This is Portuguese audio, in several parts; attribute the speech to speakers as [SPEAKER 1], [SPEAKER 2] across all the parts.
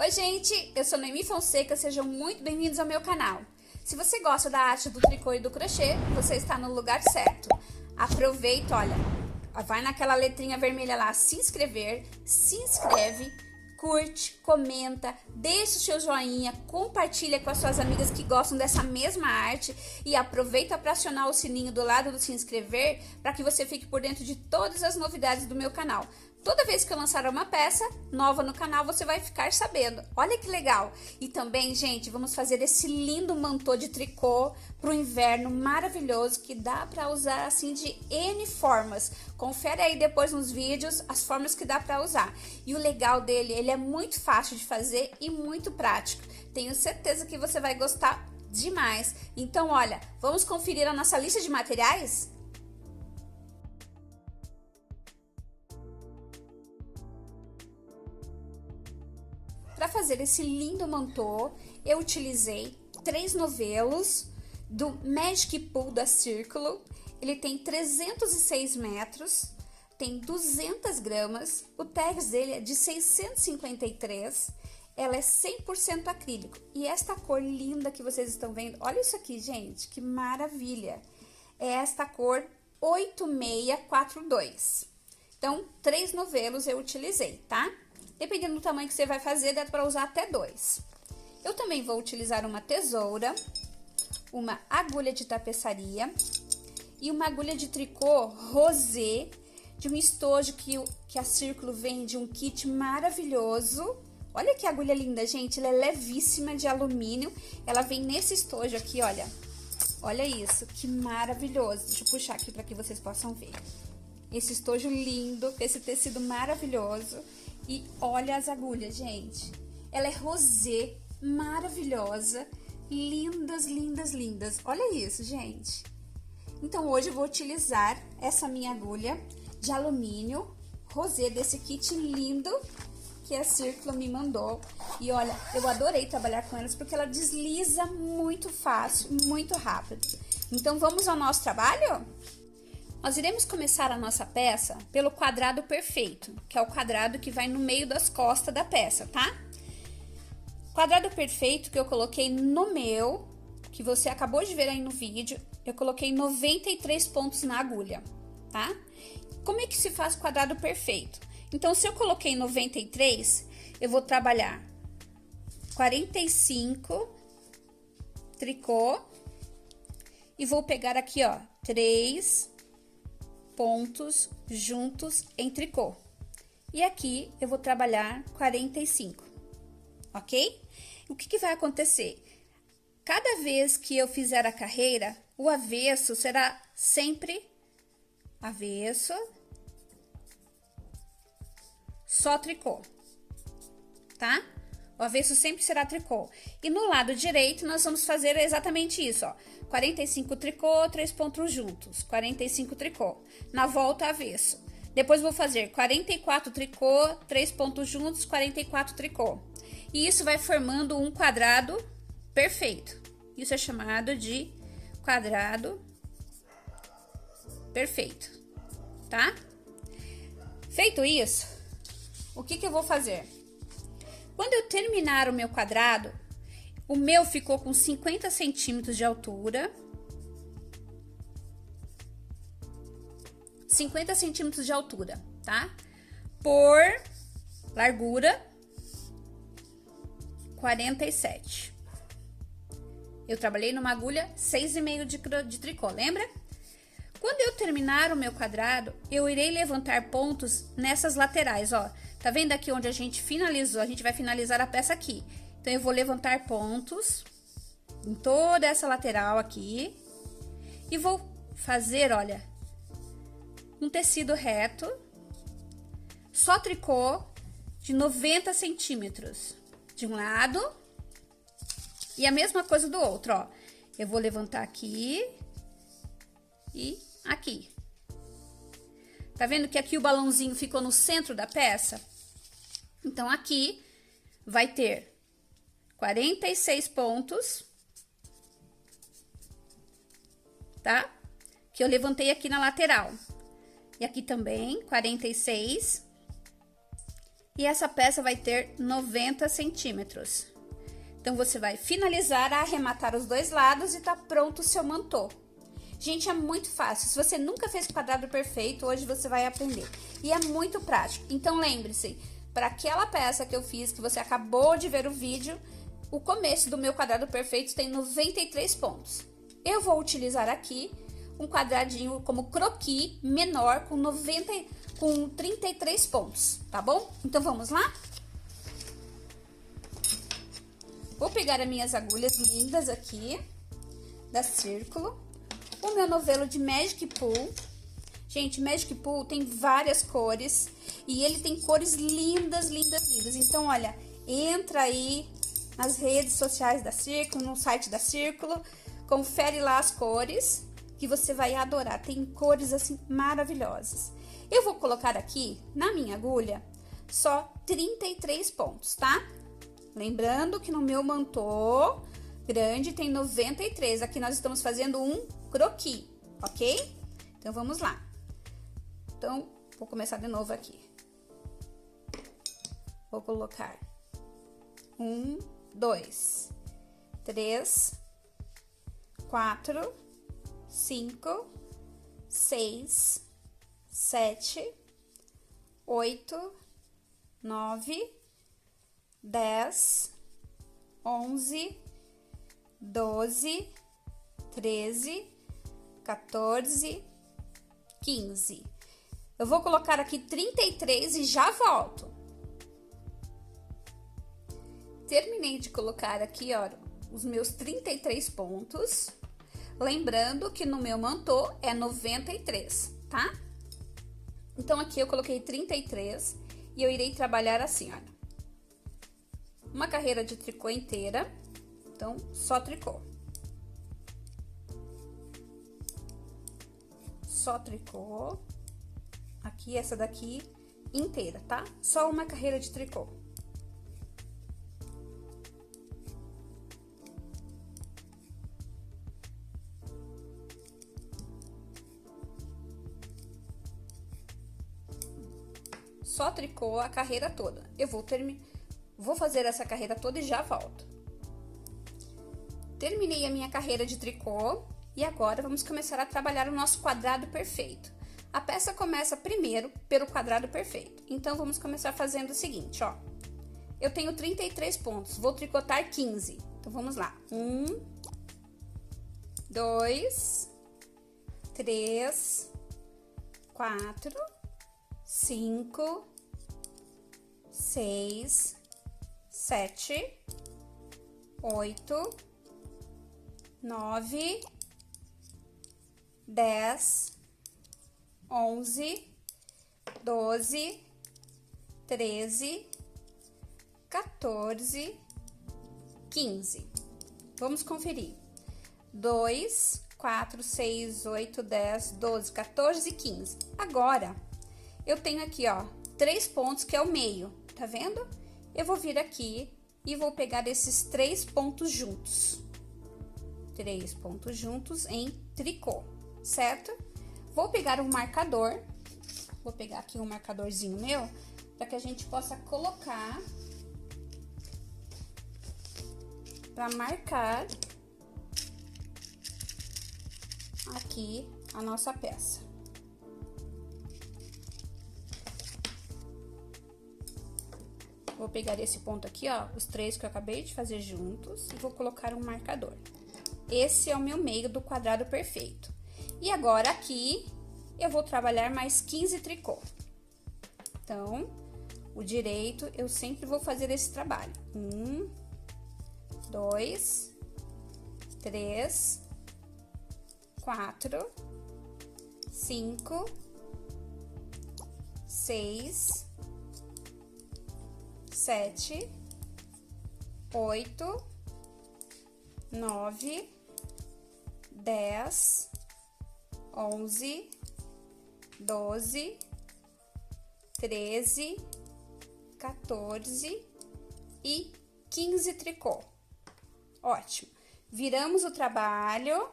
[SPEAKER 1] Oi gente, eu sou Noemi Fonseca, sejam muito bem-vindos ao meu canal. Se você gosta da arte do tricô e do crochê, você está no lugar certo. Aproveita, olha, vai naquela letrinha vermelha lá, se inscrever, se inscreve, curte, comenta, deixa o seu joinha, compartilha com as suas amigas que gostam dessa mesma arte e aproveita para acionar o sininho do lado do se inscrever para que você fique por dentro de todas as novidades do meu canal. Toda vez que eu lançar uma peça nova no canal, você vai ficar sabendo. Olha que legal! E também, gente, vamos fazer esse lindo mantô de tricô para o inverno maravilhoso que dá para usar assim de N formas. Confere aí depois nos vídeos as formas que dá para usar. E o legal dele, ele é muito fácil de fazer e muito prático. Tenho certeza que você vai gostar demais. Então, olha, vamos conferir a nossa lista de materiais? Para fazer esse lindo mantô, eu utilizei 3 novelos do Magic Pool da Círculo. Ele tem 306 metros, tem 200 gramas, o tags dele é de 653, ela é 100% acrílico. E esta cor linda que vocês estão vendo, olha isso aqui, gente, que maravilha! É esta cor 8642. Então, 3 novelos eu utilizei, tá? Dependendo do tamanho que você vai fazer, dá para usar até 2. Eu também vou utilizar uma tesoura, uma agulha de tapeçaria e uma agulha de tricô rosé, de um estojo que a Círculo vende, um kit maravilhoso. Olha que agulha linda, gente, ela é levíssima, de alumínio. Ela vem nesse estojo aqui, olha. Olha isso, que maravilhoso. Deixa eu puxar aqui para que vocês possam ver. Esse estojo lindo, esse tecido maravilhoso. E olha as agulhas, gente. Ela é rosé, maravilhosa, lindas, lindas, lindas. Olha isso, gente. Então, hoje eu vou utilizar essa minha agulha de alumínio rosé desse kit lindo que a Círculo me mandou. E olha, eu adorei trabalhar com elas porque ela desliza muito fácil, muito rápido. Então, vamos ao nosso trabalho? Nós iremos começar a nossa peça pelo quadrado perfeito, que é o quadrado que vai no meio das costas da peça, tá? Quadrado perfeito que eu coloquei no meu, que você acabou de ver aí no vídeo, eu coloquei 93 pontos na agulha, tá? Como é que se faz quadrado perfeito? Então, se eu coloquei 93, eu vou trabalhar 45 tricô e vou pegar aqui, ó, 3 pontos juntos em tricô. E aqui eu vou trabalhar 45, ok? O que vai acontecer? Cada vez que eu fizer a carreira, o avesso será sempre avesso, só tricô, tá? O avesso sempre será tricô. E no lado direito, nós vamos fazer exatamente isso, ó. 45 tricô, 3 pontos juntos. 45 tricô. Na volta, avesso. Depois, vou fazer 44 tricô, 3 pontos juntos, 44 tricô. E isso vai formando um quadrado perfeito. Isso é chamado de quadrado perfeito, tá? Feito isso, o que eu vou fazer? Quando eu terminar o meu quadrado, o meu ficou com 50 centímetros de altura. 50 centímetros de altura, tá? Por largura, 47. Eu trabalhei numa agulha 6,5 de tricô, lembra? Quando eu terminar o meu quadrado, eu irei levantar pontos nessas laterais, ó. Tá vendo aqui onde a gente finalizou? A gente vai finalizar a peça aqui. Então, eu vou levantar pontos em toda essa lateral aqui. E vou fazer, olha, um tecido reto, só tricô, de 90 centímetros de um lado. E a mesma coisa do outro, ó. Eu vou levantar aqui e aqui. Tá vendo que aqui o balãozinho ficou no centro da peça? Então, aqui vai ter 46 pontos, tá? Que eu levantei aqui na lateral. E aqui também, 46. E essa peça vai ter 90 centímetros. Então, você vai finalizar, arrematar os dois lados e tá pronto o seu mantô. Gente, é muito fácil. Se você nunca fez quadrado perfeito, hoje você vai aprender. E é muito prático. Então, lembre-se, para aquela peça que eu fiz, que você acabou de ver o vídeo, o começo do meu quadrado perfeito tem 93 pontos. Eu vou utilizar aqui um quadradinho como croquis menor com 33 pontos, tá bom? Então, vamos lá? Vou pegar as minhas agulhas lindas aqui, da Círculo. O meu novelo de Magic Pool. Gente, Magic Pool tem várias cores e ele tem cores lindas, lindas, lindas. Então, olha, entra aí nas redes sociais da Círculo, no site da Círculo, confere lá as cores que você vai adorar. Tem cores assim maravilhosas. Eu vou colocar aqui na minha agulha só 33 pontos, tá? Lembrando que no meu mantô grande tem 93. Aqui nós estamos fazendo um croquis, ok? Então, vamos lá. Então, vou começar de novo aqui. Vou colocar 1, 2, 3, 4, 5, 6, 7, 8, 9, 10, 11, 12, 13, 14, 15. Eu vou colocar aqui 33 e já volto. Terminei de colocar aqui, ó, os meus 33 pontos. Lembrando que no meu mantô é 93, tá? Então, aqui eu coloquei 33 e eu irei trabalhar assim, olha. Uma carreira de tricô inteira, então, só tricô. Só tricô. Aqui, essa daqui inteira, tá? Só uma carreira de tricô. Só tricô a carreira toda. Eu vou fazer essa carreira toda e já volto. Terminei a minha carreira de tricô e agora vamos começar a trabalhar o nosso quadrado perfeito. A peça começa primeiro pelo quadrado perfeito. Então, vamos começar fazendo o seguinte, ó. Eu tenho 33 pontos, vou tricotar 15. Então, vamos lá. 1, 2, 3, 4, 5, 6, 7, 8, 9, 10, 11, 12, 13, 14, 15. Vamos conferir. 2, 4, 6, 8, 10, 12, 14 e 15. Agora, eu tenho aqui, ó, 3 pontos que é o meio, tá vendo? Eu vou vir aqui e vou pegar esses 3 pontos juntos. 3 pontos juntos em tricô, certo? Vou pegar um marcador, vou pegar aqui um marcadorzinho meu, para que a gente possa colocar, para marcar aqui a nossa peça. Vou pegar esse ponto aqui, ó, os 3 que eu acabei de fazer juntos, e vou colocar um marcador. Esse é o meu meio do quadrado perfeito. E agora, aqui, eu vou trabalhar mais 15 tricô. Então, o direito, eu sempre vou fazer esse trabalho. 1, 2, 3, 4, 5, 6, 7, 8, 9, 10, 11, 12, 13, 14 e 15 tricô. Ótimo. Viramos o trabalho.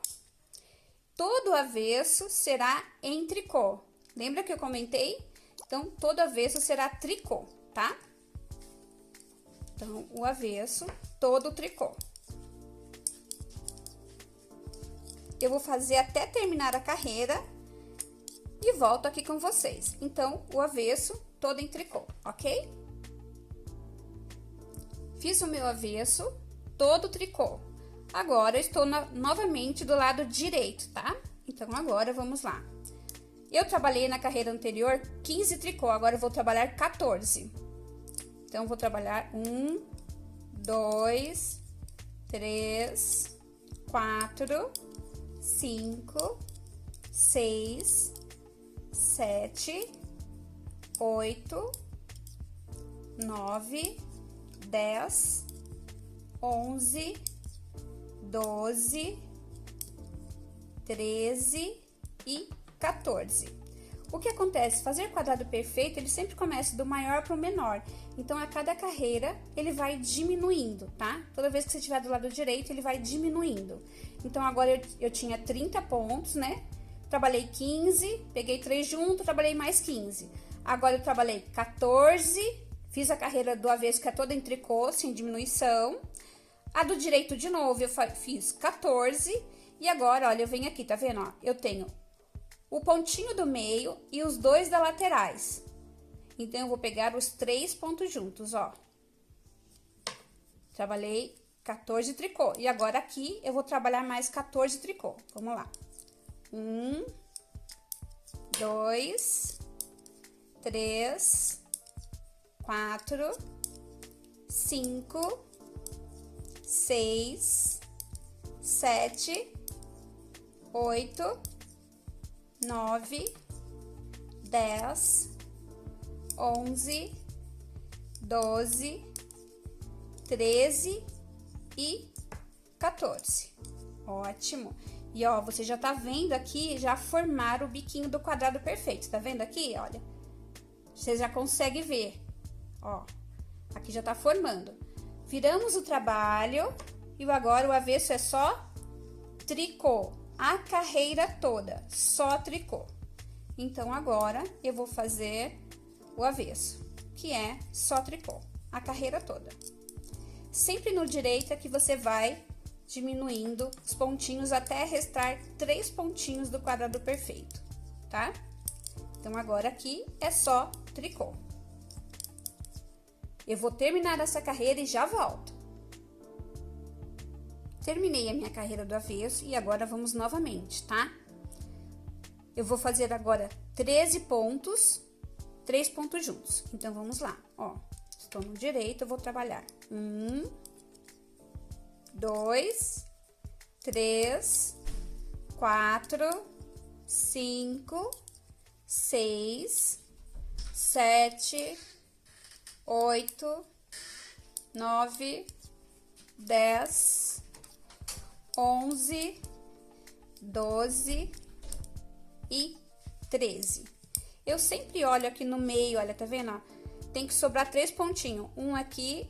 [SPEAKER 1] Todo avesso será em tricô. Lembra que eu comentei? Então, todo avesso será tricô, tá? Então, o avesso, todo o tricô. Eu vou fazer até terminar a carreira e volto aqui com vocês. Então, o avesso, todo em tricô, ok? Fiz o meu avesso, todo tricô. Agora, eu estou novamente do lado direito, tá? Então, agora, vamos lá. Eu trabalhei na carreira anterior 15 tricô, agora eu vou trabalhar 14. Então, eu vou trabalhar 1, 2, 3, 4, 5, 6, 7, 8, 9, 10, 11, 12, 13 e 14. O que acontece? Fazer quadrado perfeito, ele sempre começa do maior para o menor. Então, a cada carreira, ele vai diminuindo, tá? Toda vez que você estiver do lado direito, ele vai diminuindo. Então, agora eu tinha 30 pontos, né? Trabalhei 15, peguei 3 juntos, trabalhei mais 15. Agora, eu trabalhei 14, fiz a carreira do avesso, que é toda em tricô, sem diminuição. A do direito, de novo, eu fiz 14. E agora, olha, eu venho aqui, tá vendo, ó? Eu tenho o pontinho do meio e os 2 da laterais. Então, eu vou pegar os 3 pontos juntos, ó. Trabalhei 14 tricô. E agora, aqui, eu vou trabalhar mais 14 tricô. Vamos lá. 1, 2, 3, 4, 5, 6, 7, 8, 9, 10, 11, 12, 13 e 14. Ótimo. E, ó, você já tá vendo aqui, já formar o biquinho do quadrado perfeito. Tá vendo aqui? Olha, você já consegue ver. Ó, aqui já tá formando. Viramos o trabalho e agora o avesso é só tricô. A carreira toda, só tricô. Então, agora, eu vou fazer o avesso, que é só tricô, a carreira toda. Sempre no direito é que você vai diminuindo os pontinhos até restar 3 pontinhos do quadrado perfeito, tá? Então, agora aqui é só tricô. Eu vou terminar essa carreira e já volto. Terminei a minha carreira do avesso e agora vamos novamente, tá? Eu vou fazer agora 13 pontos, 3 pontos juntos. Então, vamos lá, ó. Estou no direito, eu vou trabalhar 1, 2, 3, 4, 5, 6, 7, 8, 9, 10, 11, 12 e 13. Eu sempre olho aqui no meio, olha, tá vendo, ó? Tem que sobrar 3 pontinhos. Um aqui,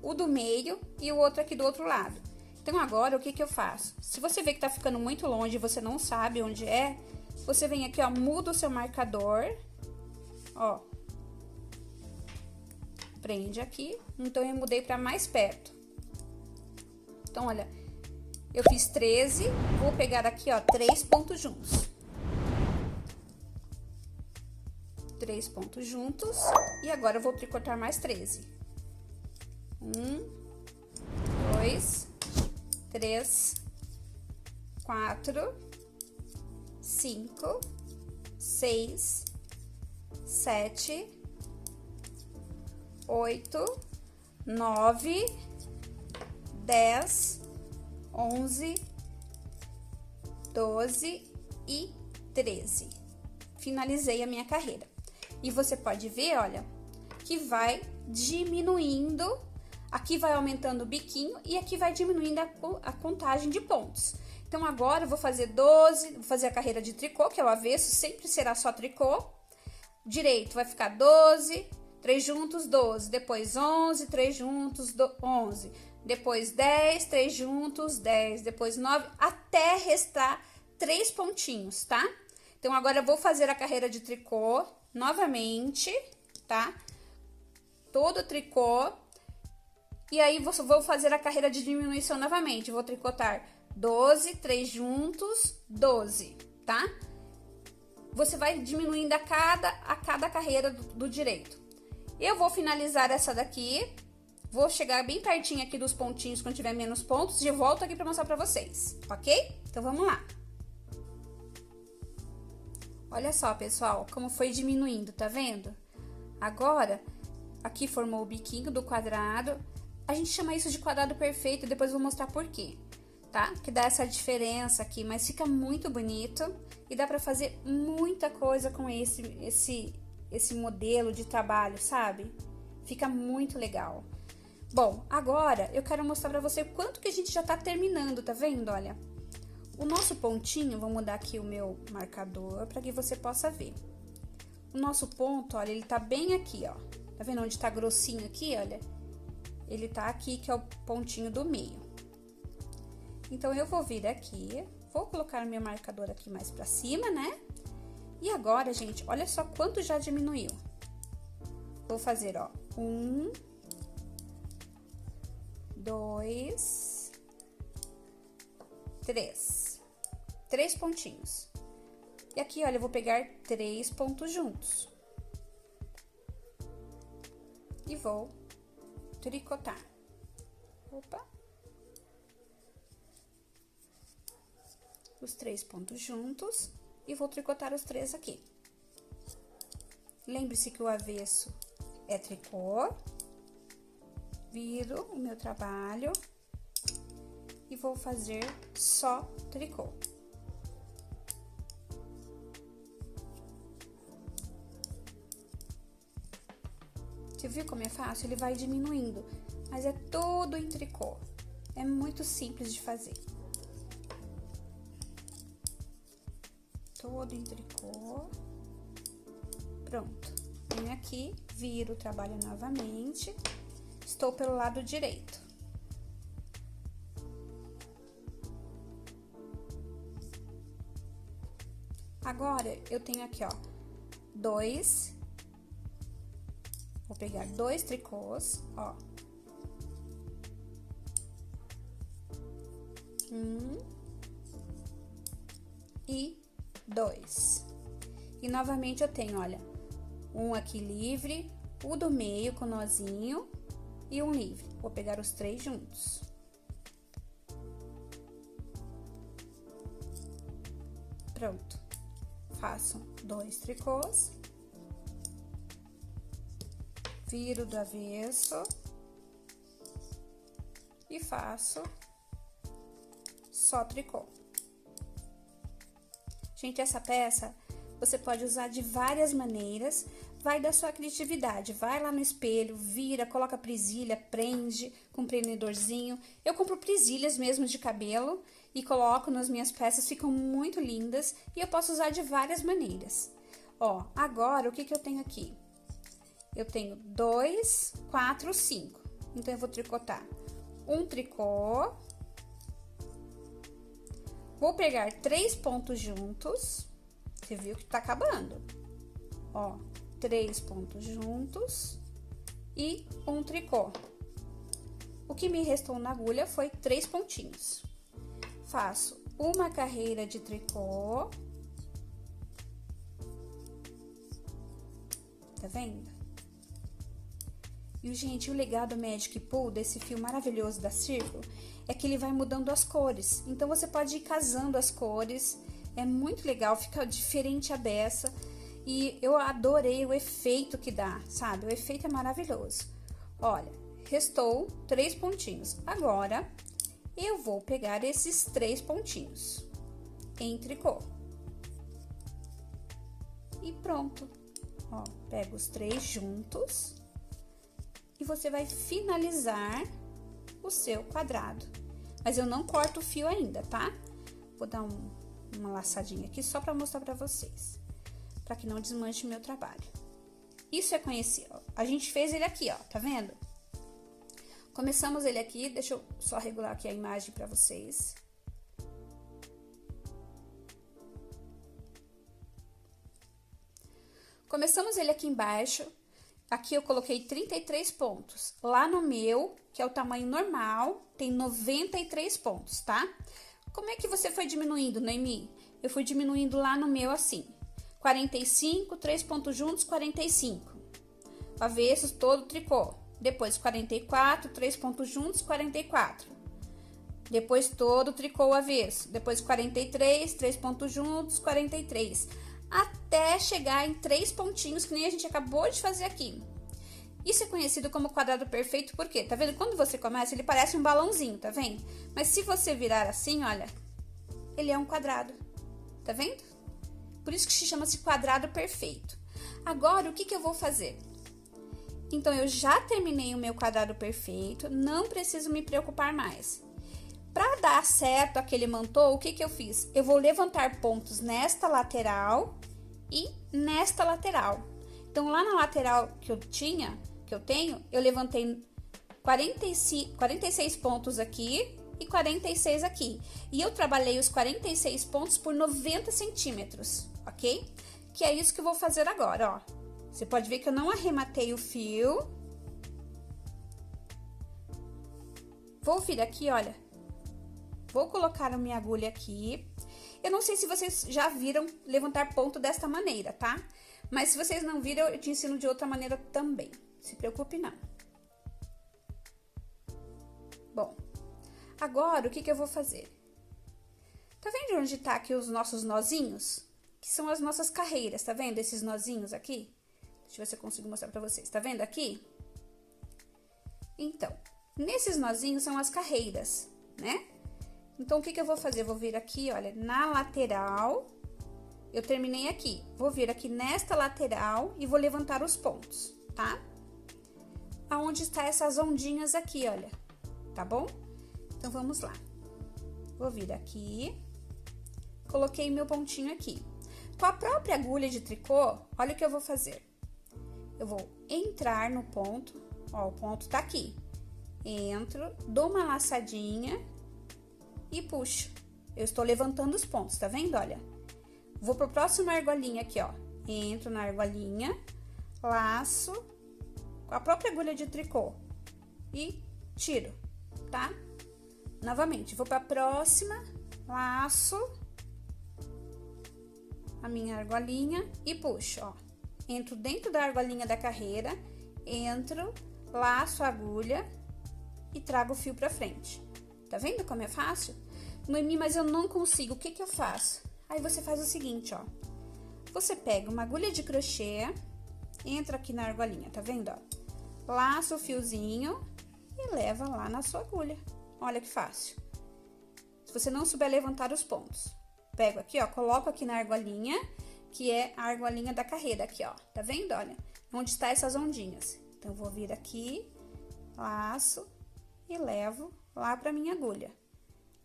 [SPEAKER 1] o do meio e o outro aqui do outro lado. Então, agora, o que que eu faço? Se você vê que tá ficando muito longe e você não sabe onde é, você vem aqui, ó, muda o seu marcador, ó. Prende aqui. Então, eu mudei pra mais perto. Então, olha, eu fiz 13, vou pegar aqui, ó, 3 pontos juntos. 3 pontos juntos. E agora, eu vou tricotar mais 13. 1, 2, 3, 4, 5, 6, 7, 8, 9, 10, 11, 12 e 13. Finalizei a minha carreira. E você pode ver, olha, que vai diminuindo, aqui vai aumentando o biquinho e aqui vai diminuindo a contagem de pontos. Então, agora eu vou fazer 12, vou fazer a carreira de tricô, que é o avesso, sempre será só tricô. Direito vai ficar 12, 3 juntos, 12, depois 11, 3 juntos, 11, depois 10, 3 juntos, 10, depois 9, até restar 3 pontinhos, tá? Então, agora eu vou fazer a carreira de tricô novamente, tá? Todo tricô, E aí, vou fazer a carreira de diminuição novamente. Vou tricotar 12, 3 juntos, 12, tá? Você vai diminuindo a cada carreira do direito. Eu vou finalizar essa daqui, vou chegar bem pertinho aqui dos pontinhos quando tiver menos pontos e eu volto aqui pra mostrar pra vocês, ok? Então, vamos lá. Olha só, pessoal, como foi diminuindo, tá vendo? Agora, aqui formou o biquinho do quadrado. A gente chama isso de quadrado perfeito, depois eu vou mostrar por quê, tá? Que dá essa diferença aqui, mas fica muito bonito e dá pra fazer muita coisa com esse modelo de trabalho, sabe? Fica muito legal. Bom, agora eu quero mostrar pra você quanto que a gente já tá terminando, tá vendo? Olha, o nosso pontinho, vou mudar aqui o meu marcador pra que você possa ver. O nosso ponto, olha, ele tá bem aqui, ó. Tá vendo onde tá grossinho aqui, olha? Ele tá aqui, que é o pontinho do meio. Então, eu vou vir aqui, vou colocar meu marcador aqui mais pra cima, né? E agora, gente, olha só quanto já diminuiu. Vou fazer, ó, 1, 2, 3. 3 pontinhos. E aqui, olha, eu vou pegar 3 pontos juntos. E vou tricotar. Opa! Os 3 pontos juntos e vou tricotar os 3 aqui. Lembre-se que o avesso é tricô. Viro o meu trabalho e vou fazer só tricô. Você viu como é fácil? Ele vai diminuindo, mas é todo em tricô. É muito simples de fazer. Todo em tricô. Pronto. Venho aqui, viro o trabalho novamente. Estou pelo lado direito. Agora, eu tenho aqui, ó, 2. Vou pegar 2 tricôs, ó. 1 e 2. E novamente eu tenho, olha, um aqui livre, o do meio com nozinho e um livre. Vou pegar os 3 juntos. Pronto. Faço 2 tricôs. Viro do avesso e faço só tricô. Gente, essa peça você pode usar de várias maneiras, vai da sua criatividade. Vai lá no espelho, vira, coloca presilha, prende com prendedorzinho. Eu compro presilhas mesmo de cabelo e coloco nas minhas peças, ficam muito lindas e eu posso usar de várias maneiras. Ó, agora o que que eu tenho aqui? Eu tenho 2, 4, 5. Então, eu vou tricotar um tricô. Vou pegar 3 pontos juntos. Você viu que tá acabando. Ó, 3 pontos juntos e um tricô. O que me restou na agulha foi 3 pontinhos. Faço uma carreira de tricô. Tá vendo? E, gente, o legal do Magic Pool, desse fio maravilhoso da Círculo, é que ele vai mudando as cores. Então, você pode ir casando as cores. É muito legal, fica diferente a beça. E eu adorei o efeito que dá, sabe? O efeito é maravilhoso. Olha, restou 3 pontinhos. Agora, eu vou pegar esses 3 pontinhos em tricô. E pronto. Ó, pego os 3 juntos. E você vai finalizar o seu quadrado. Mas eu não corto o fio ainda, tá? Vou dar uma laçadinha aqui só pra mostrar pra vocês. Pra que não desmanche o meu trabalho. Isso é conhecer, ó. A gente fez ele aqui, ó, tá vendo? Começamos ele aqui, deixa eu só regular aqui a imagem pra vocês. Começamos ele aqui embaixo. Aqui eu coloquei 33 pontos. Lá no meu, que é o tamanho normal, tem 93 pontos, tá? Como é que você foi diminuindo, Noemi? Eu fui diminuindo lá no meu assim, 45, 3 pontos juntos, 45. Avessos, todo tricô. Depois 44, 3 pontos juntos, 44. Depois todo tricô avesso. Depois 43, 3 pontos juntos, 43. Até chegar em 3 pontinhos, que nem a gente acabou de fazer aqui. Isso é conhecido como quadrado perfeito, por quê? Tá vendo? Quando você começa, ele parece um balãozinho, tá vendo? Mas se você virar assim, olha, ele é um quadrado, tá vendo? Por isso que se chama-se quadrado perfeito. Agora, o que que eu vou fazer? Então, eu já terminei o meu quadrado perfeito, não preciso me preocupar mais. Para dar certo aquele mantô, o que que eu fiz? Eu vou levantar pontos nesta lateral e nesta lateral. Então, lá na lateral que eu tenho, eu levantei 46 pontos aqui e 46 aqui. E eu trabalhei os 46 pontos por 90 centímetros, ok? Que é isso que eu vou fazer agora, ó. Você pode ver que eu não arrematei o fio. Vou vir aqui, olha. Vou colocar a minha agulha aqui. Eu não sei se vocês já viram levantar ponto desta maneira, tá? Mas se vocês não viram, eu te ensino de outra maneira também. Se preocupe, não. Bom, agora o que que eu vou fazer? Tá vendo onde tá aqui os nossos nozinhos? Que são as nossas carreiras, tá vendo esses nozinhos aqui? Deixa eu ver se eu consigo mostrar pra vocês. Tá vendo aqui? Então, nesses nozinhos são as carreiras, né? Então, o que que eu vou fazer? Eu vou vir aqui, olha, na lateral. Eu terminei aqui. Vou vir aqui nesta lateral e vou levantar os pontos, tá? Aonde está essas ondinhas aqui, olha. Tá bom? Então, vamos lá. Vou vir aqui. Coloquei meu pontinho aqui. Com a própria agulha de tricô, olha o que eu vou fazer. Eu vou entrar no ponto, ó, o ponto tá aqui. Entro, dou uma laçadinha e puxo. Eu estou levantando os pontos, tá vendo? Olha. Vou pro próximo argolinha aqui, ó. Entro na argolinha, laço com a própria agulha de tricô e tiro, tá? Novamente, vou pra próxima, laço a minha argolinha e puxo, ó. Entro dentro da argolinha da carreira, entro, laço a agulha e trago o fio pra frente. Tá vendo como é fácil? Noemi, mas eu não consigo, o que que eu faço? Aí você faz o seguinte, ó. Você pega uma agulha de crochê, entra aqui na argolinha, tá vendo, ó? Laça o fiozinho e leva lá na sua agulha. Olha que fácil. Se você não souber levantar os pontos, pego aqui, ó, coloco aqui na argolinha, que é a argolinha da carreira aqui, ó. Tá vendo, olha? Onde está essas ondinhas. Então, eu vou vir aqui, laço e levo lá pra minha agulha.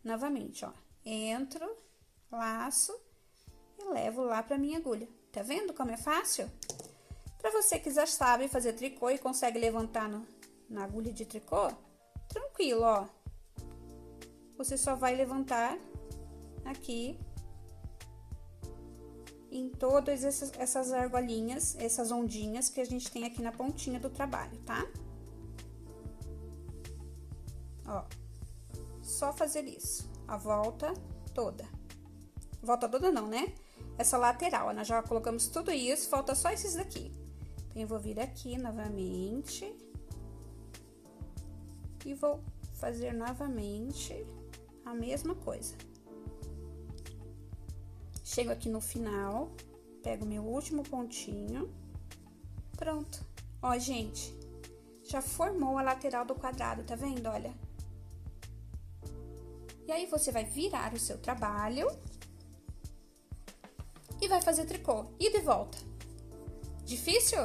[SPEAKER 1] Novamente, ó. Entro, laço e levo lá pra minha agulha. Tá vendo como é fácil? Pra você que já sabe fazer tricô e consegue levantar na agulha de tricô, tranquilo, ó. Você só vai levantar aqui em todas essas argolinhas, essas ondinhas que a gente tem aqui na pontinha do trabalho, tá? Ó, só fazer isso, a volta toda. Volta toda não, né? Essa lateral, nós já colocamos tudo isso, falta só esses daqui. Então, eu vou vir aqui novamente e vou fazer novamente a mesma coisa. Chego aqui no final, pego meu último pontinho, pronto. Ó, gente, já formou a lateral do quadrado, tá vendo? Olha. E aí, você vai virar o seu trabalho e vai fazer tricô, ida e volta. Difícil?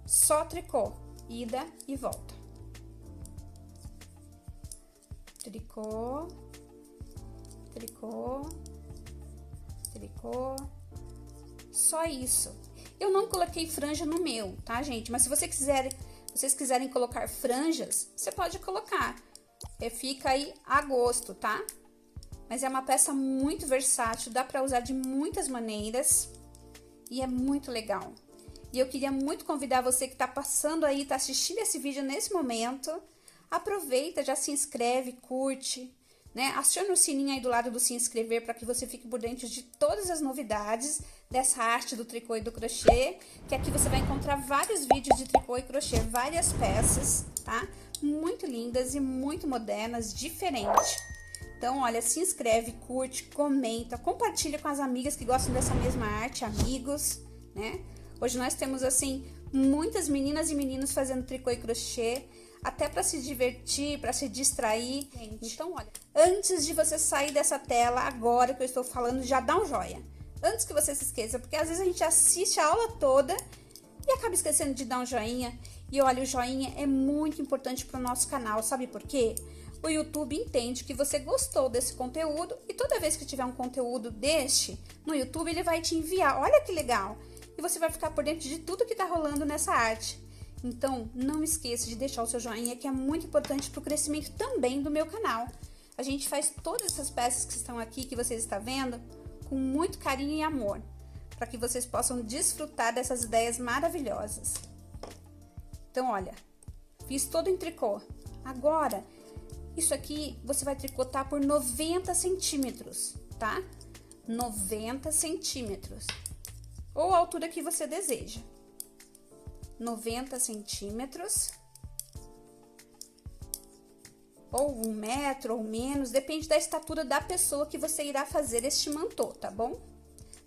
[SPEAKER 1] Só tricô, ida e volta. Tricô, tricô, tricô, só isso. Eu não coloquei franja no meu, tá, gente? Mas se vocês quiserem colocar franjas, você pode colocar. Fica aí a gosto, tá? Mas é uma peça muito versátil, dá pra usar de muitas maneiras e é muito legal. E eu queria muito convidar você que tá passando aí, tá assistindo esse vídeo nesse momento, aproveita, já se inscreve, curte, né? Aciona o sininho aí do lado do se inscrever para que você fique por dentro de todas as novidades dessa arte do tricô e do crochê, que aqui você vai encontrar vários vídeos de tricô e crochê, várias peças, tá? Muito lindas e muito modernas, diferentes. Então, olha, se inscreve, curte, comenta, compartilha com as amigas que gostam dessa mesma arte, amigos, né? Hoje nós temos, assim, muitas meninas e meninos fazendo tricô e crochê, até para se divertir, para se distrair. Então, olha, antes de você sair dessa tela, agora que eu estou falando, já dá um joia. Antes que você se esqueça, porque às vezes a gente assiste a aula toda e acaba esquecendo de dar um joinha. E olha, o joinha é muito importante para o nosso canal, sabe por quê? O YouTube entende que você gostou desse conteúdo e toda vez que tiver um conteúdo deste no YouTube, ele vai te enviar. Olha que legal! E você vai ficar por dentro de tudo que tá rolando nessa arte. Então, não esqueça de deixar o seu joinha, que é muito importante para o crescimento também do meu canal. A gente faz todas essas peças que estão aqui, que vocês estão vendo, com muito carinho e amor, para que vocês possam desfrutar dessas ideias maravilhosas. Então, olha, fiz todo em tricô. Agora, isso aqui você vai tricotar por 90 centímetros, tá? 90 centímetros. Ou a altura que você deseja. 90 centímetros. Ou 1 metro ou menos, depende da estatura da pessoa que você irá fazer este mantô, tá bom?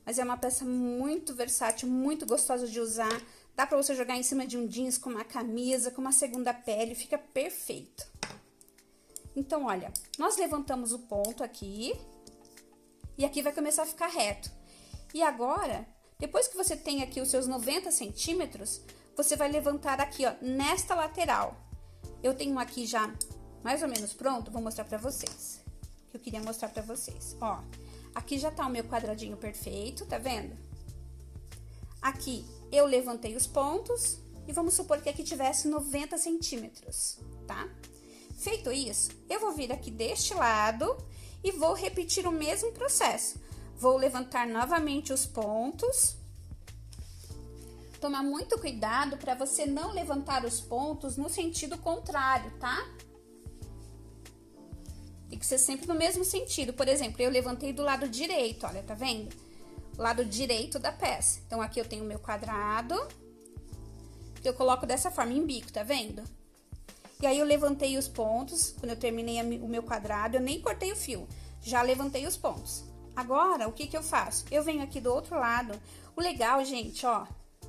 [SPEAKER 1] Mas é uma peça muito versátil, muito gostosa de usar. Dá pra você jogar em cima de um jeans, com uma camisa, com uma segunda pele, fica perfeito. Então, olha, nós levantamos o ponto aqui, e aqui vai começar a ficar reto. E agora, depois que você tem aqui os seus 90 centímetros, você vai levantar aqui, ó, nesta lateral. Eu tenho aqui já mais ou menos pronto, vou mostrar pra vocês. Que eu queria mostrar pra vocês, ó. Aqui já tá o meu quadradinho perfeito, tá vendo? Aqui eu levantei os pontos e vamos supor que aqui tivesse 90 centímetros, tá? Feito isso, eu vou vir aqui deste lado e vou repetir o mesmo processo. Vou levantar novamente os pontos. Tomar muito cuidado para você não levantar os pontos no sentido contrário, tá? Tem que ser sempre no mesmo sentido. Por exemplo, eu levantei do lado direito, olha, tá vendo? O lado direito da peça. Então, aqui eu tenho o meu quadrado, que eu coloco dessa forma, em bico, tá vendo? E aí, eu levantei os pontos, quando eu terminei o meu quadrado, eu nem cortei o fio, já levantei os pontos. Agora, o que que eu faço? Eu venho aqui do outro lado. O legal, gente, ó,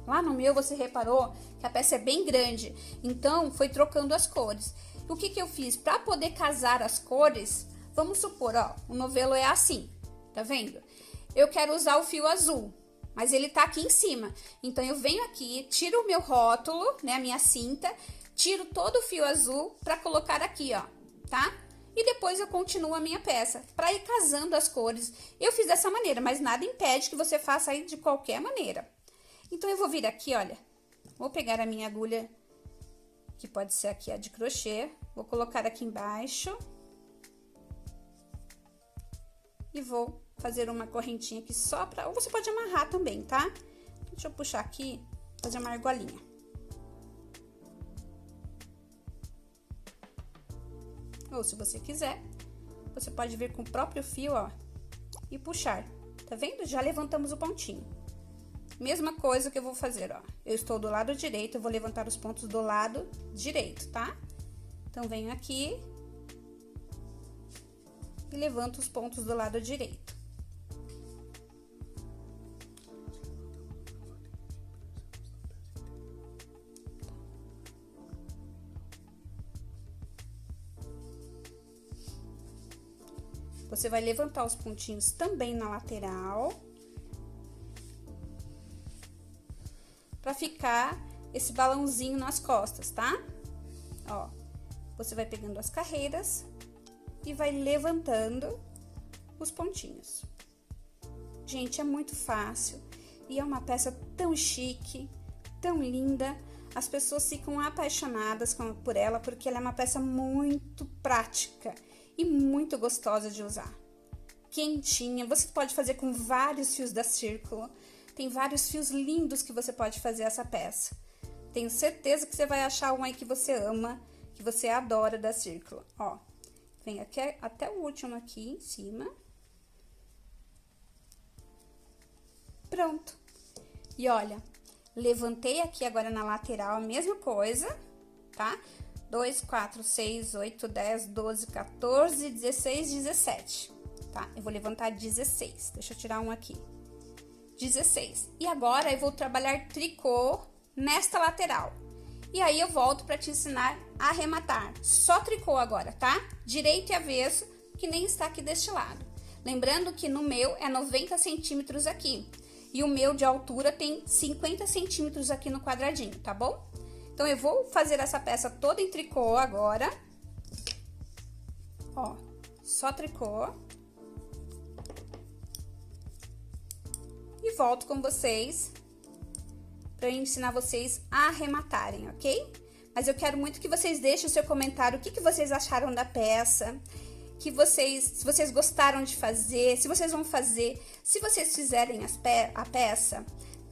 [SPEAKER 1] lá no meu você reparou que a peça é bem grande, então foi trocando as cores. O que que eu fiz? Para poder casar as cores, vamos supor, ó, o novelo é assim, tá vendo? Eu quero usar o fio azul, mas ele tá aqui em cima. Então, eu venho aqui, tiro o meu rótulo, né, a minha cinta, tiro todo o fio azul para colocar aqui, ó, tá? E depois eu continuo a minha peça, para ir casando as cores. Eu fiz dessa maneira, mas nada impede que você faça aí de qualquer maneira. Então, eu vou vir aqui, olha, vou pegar a minha agulha, que pode ser aqui a de crochê, vou colocar aqui embaixo. E vou fazer uma correntinha aqui só pra... Ou você pode amarrar também, tá? Deixa eu puxar aqui, fazer uma argolinha. Ou se você quiser, você pode vir com o próprio fio, ó, e puxar. Tá vendo? Já levantamos o pontinho. Mesma coisa que eu vou fazer, ó. Eu estou do lado direito, eu vou levantar os pontos do lado direito, tá? Então, venho aqui e levanto os pontos do lado direito. Você vai levantar os pontinhos também na lateral, pra ficar esse balãozinho nas costas, tá? Ó, você vai pegando as carreiras e vai levantando os pontinhos. Gente, é muito fácil e é uma peça tão chique, tão linda. As pessoas ficam apaixonadas por ela porque ela é uma peça muito prática e muito gostosa de usar. Quentinha, você pode fazer com vários fios da Círculo. Tem vários fios lindos que você pode fazer essa peça. Tenho certeza que você vai achar um aí que você ama, que você adora dar círculo, ó. Vem aqui até o último aqui em cima. Pronto. E olha, levantei aqui agora na lateral a mesma coisa, tá? 2, 4, 6, 8, 10, 12, 14, 16, 17, tá? Eu vou levantar 16, deixa eu tirar um aqui. 16. E agora eu vou trabalhar tricô nesta lateral. E aí eu volto para te ensinar a arrematar. Só tricô agora, tá? Direito e avesso, que nem está aqui deste lado. Lembrando que no meu é 90 centímetros aqui. E o meu de altura tem 50 centímetros aqui no quadradinho, tá bom? Então, eu vou fazer essa peça toda em tricô agora. Ó, só tricô. E volto com vocês para eu ensinar vocês a arrematarem, ok? Mas eu quero muito que vocês deixem o seu comentário, o que vocês acharam da peça, se vocês gostaram de fazer, se vocês vão fazer, se vocês fizerem a peça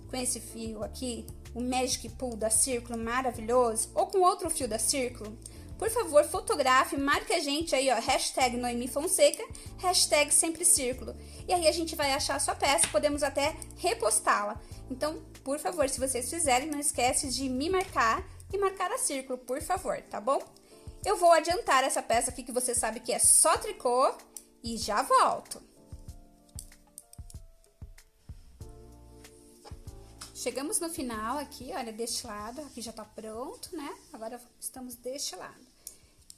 [SPEAKER 1] com esse fio aqui, o Magic Pool da Círculo maravilhoso, ou com outro fio da Círculo, por favor, fotografe, marque a gente aí, ó, hashtag Noemi Fonseca, hashtag Sempre Círculo. E aí a gente vai achar a sua peça, podemos até repostá-la. Então, por favor, se vocês fizerem, não esquece de me marcar e marcar a Círculo, por favor, tá bom? Eu vou adiantar essa peça aqui que você sabe que é só tricô e já volto. Chegamos no final aqui, olha, deste lado, aqui já tá pronto, né? Agora estamos deste lado.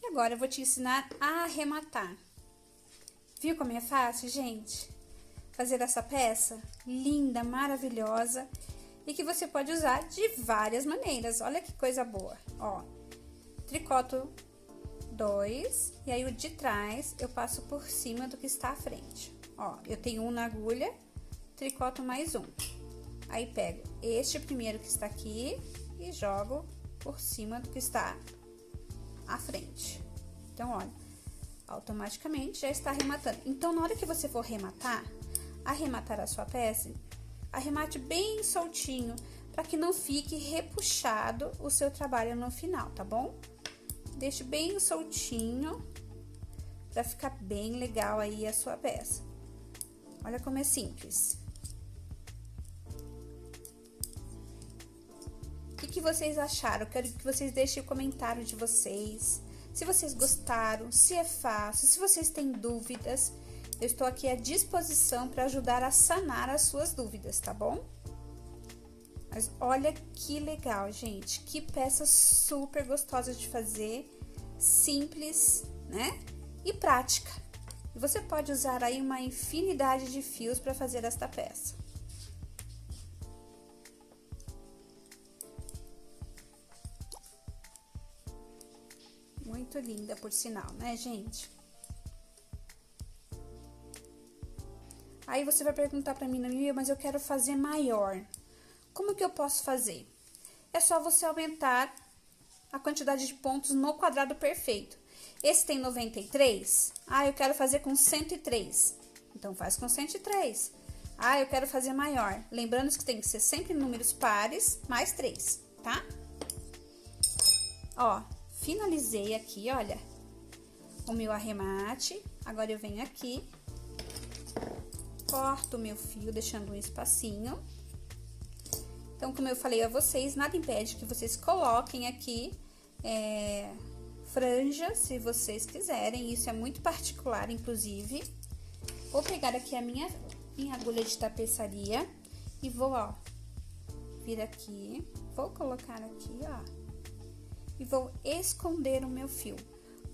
[SPEAKER 1] E agora eu vou te ensinar a arrematar. Viu como é fácil, gente? Fazer essa peça linda, maravilhosa e que você pode usar de várias maneiras. Olha que coisa boa, ó. Tricoto 2 e aí o de trás eu passo por cima do que está à frente. Ó, eu tenho um na agulha, tricoto mais um. Aí, pego este primeiro que está aqui e jogo por cima do que está à frente. Então, olha, automaticamente já está arrematando. Então, na hora que você for arrematar a sua peça, arremate bem soltinho, para que não fique repuxado o seu trabalho no final, tá bom? Deixe bem soltinho, para ficar bem legal aí a sua peça. Olha como é simples. O que vocês acharam? Eu quero que vocês deixem o comentário de vocês. Se vocês gostaram, se é fácil, se vocês têm dúvidas, eu estou aqui à disposição para ajudar a sanar as suas dúvidas, tá bom? Mas olha que legal, gente. Que peça super gostosa de fazer, simples, né? E prática. E você pode usar aí uma infinidade de fios para fazer esta peça. Muito linda, por sinal, né, gente? Aí você vai perguntar pra mim, Noemi, mas eu quero fazer maior. Como que eu posso fazer? É só você aumentar a quantidade de pontos no quadrado perfeito. Esse tem 93? Ah, eu quero fazer com 103. Então, faz com 103. Ah, eu quero fazer maior. Lembrando que tem que ser sempre números pares, mais 3, tá? Ó, finalizei aqui, olha, o meu arremate. Agora, eu venho aqui, corto o meu fio, deixando um espacinho. Então, como eu falei a vocês, nada impede que vocês coloquem aqui franja, se vocês quiserem. Isso é muito particular, inclusive. Vou pegar aqui a minha agulha de tapeçaria e vou, ó, vir aqui, vou colocar aqui, ó. E vou esconder o meu fio.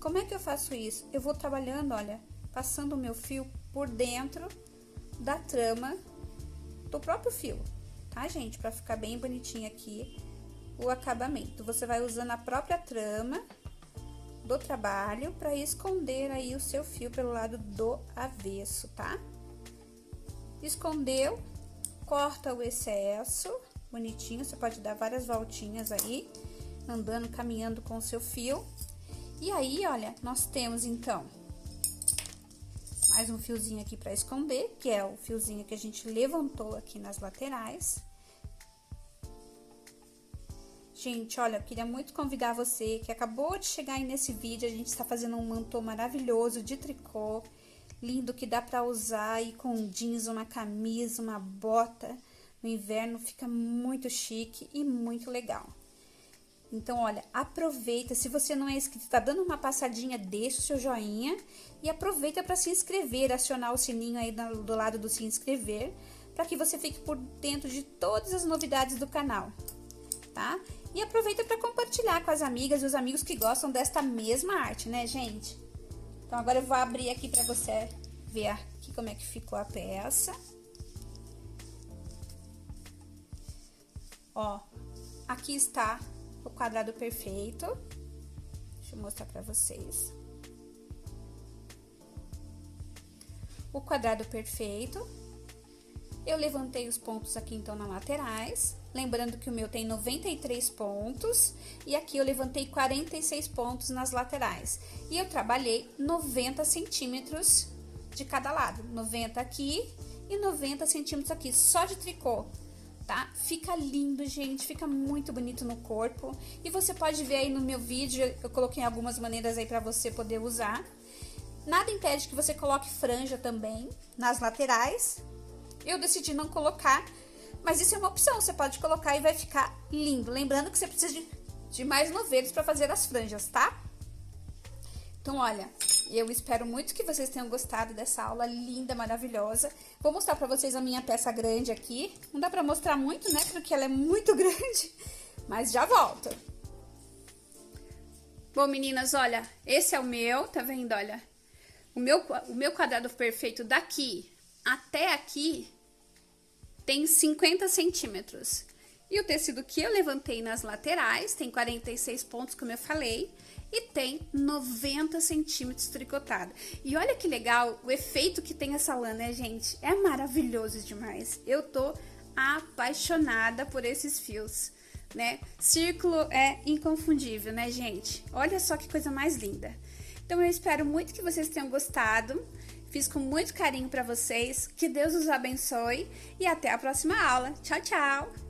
[SPEAKER 1] Como é que eu faço isso? Eu vou trabalhando, olha, passando o meu fio por dentro da trama do próprio fio, tá, gente? Pra ficar bem bonitinho aqui o acabamento. Você vai usando a própria trama do trabalho pra esconder aí o seu fio pelo lado do avesso, tá? Escondeu, corta o excesso, bonitinho. Você pode dar várias voltinhas aí, andando, caminhando com o seu fio. E aí, olha, nós temos, então, mais um fiozinho aqui pra esconder, que é o fiozinho que a gente levantou aqui nas laterais. Gente, olha, eu queria muito convidar você que acabou de chegar aí nesse vídeo. A gente está fazendo um mantô maravilhoso de tricô, lindo, que dá para usar aí com jeans, uma camisa, uma bota. No inverno fica muito chique e muito legal. Então, olha, aproveita. Se você não é inscrito, tá dando uma passadinha, deixa o seu joinha e aproveita para se inscrever, acionar o sininho aí do lado do se inscrever, para que você fique por dentro de todas as novidades do canal, tá? E aproveita para compartilhar com as amigas e os amigos que gostam desta mesma arte, né, gente? Então, agora eu vou abrir aqui para você ver aqui como é que ficou a peça. Ó, aqui está o quadrado perfeito. Deixa eu mostrar para vocês. O quadrado perfeito. Eu levantei os pontos aqui, então, nas laterais. Lembrando que o meu tem 93 pontos. E aqui eu levantei 46 pontos nas laterais. E eu trabalhei 90 centímetros de cada lado. 90 aqui e 90 centímetros aqui, só de tricô, tá? Fica lindo, gente. Fica muito bonito no corpo. E você pode ver aí no meu vídeo, eu coloquei algumas maneiras aí pra você poder usar. Nada impede que você coloque franja também nas laterais. Eu decidi não colocar, mas isso é uma opção, você pode colocar e vai ficar lindo. Lembrando que você precisa de mais novelos para fazer as franjas, tá? Então, olha, eu espero muito que vocês tenham gostado dessa aula linda, maravilhosa. Vou mostrar para vocês a minha peça grande aqui. Não dá para mostrar muito, né, porque ela é muito grande, mas já volto. Bom, meninas, olha, esse é o meu, tá vendo, olha? O meu quadrado perfeito daqui até aqui tem 50 centímetros. E o tecido que eu levantei nas laterais tem 46 pontos, como eu falei, e tem 90 centímetros tricotado. E olha que legal o efeito que tem essa lã, né, gente? É maravilhoso demais. Eu tô apaixonada por esses fios, né? Círculo é inconfundível, né, gente? Olha só que coisa mais linda. Então, eu espero muito que vocês tenham gostado. Fiz com muito carinho para vocês. Que Deus os abençoe e até a próxima aula. Tchau, tchau!